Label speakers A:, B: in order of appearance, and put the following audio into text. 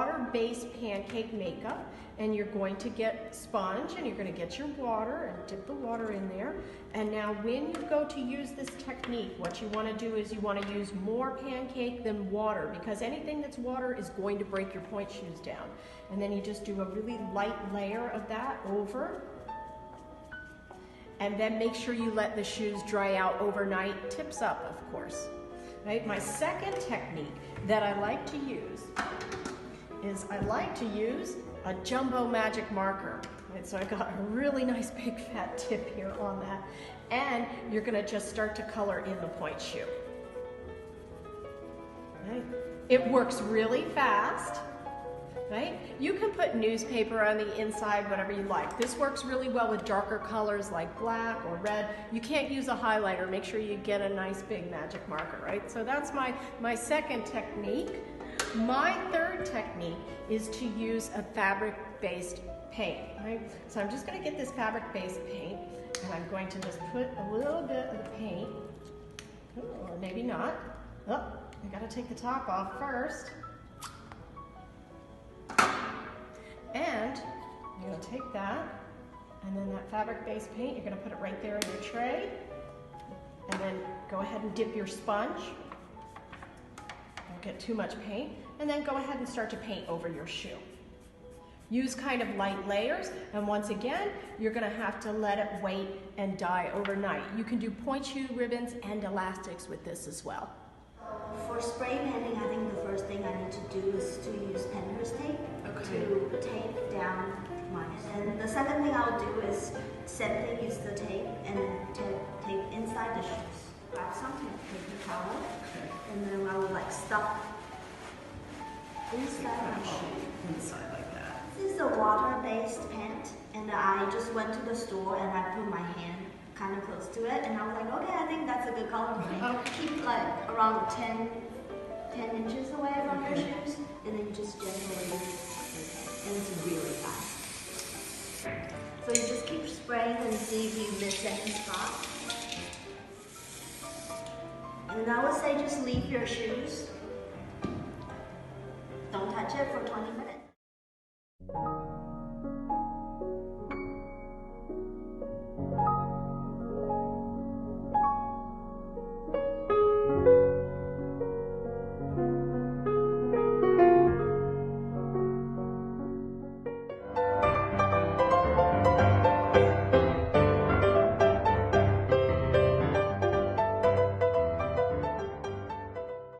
A: water-based pancake makeup, and you're going to get sponge and you're going to get your water and dip the water in there. And now when you go to use this technique, what you want to do is you want to use more pancake than water, because anything that's water is going to break your pointe shoes down. And then you just do a really light layer of that over. And then make sure you let the shoes dry out overnight, tips up of course. Right? My second technique that I like to use is I like to use a jumbo magic marker. Right? So I got a really nice big fat tip here on that. And you're gonna just start to color in the pointe shoe. Right? It works really fast. Right? You can put newspaper on the inside, whatever you like. This works really well with darker colors like black or red. You can't use a highlighter. Make sure you get a nice big magic marker, right? So that's my second technique. My third technique is to use a fabric-based paint, right? So I'm just going to get this fabric-based paint, and I'm going to just put a little bit of the paint, or maybe not. Oh, I got to take the top off first. And you're going to take that, and then that fabric-based paint, you're going to put it right there in your tray, and then go ahead and dip your sponge. Don't get too much paint, and then go ahead and start to paint over your shoe. Use kind of light layers, and once again, you're going to have to let it wait and dye overnight. You can do pointe shoe ribbons and elastics with this as well.
B: For spray painting, I think the first thing I need to do is to use painter's tape to tape down mine. And the second thing I'll do is, same thing, use the tape and tape inside the shoes. Grab some paper towel, and then I will like stuff inside my shoe.
A: Inside like that.
B: This is a water-based paint, and I just went to the store and I put my hand kind of close to it, and I was like, okay, I think that's a good color for me. Keep like around 10 inches away from your shoes, and then you just gently, and it's really fast. So you just keep spraying and see if you miss any spot. And I would say just leave your shoes. Don't touch it for 20 minutes.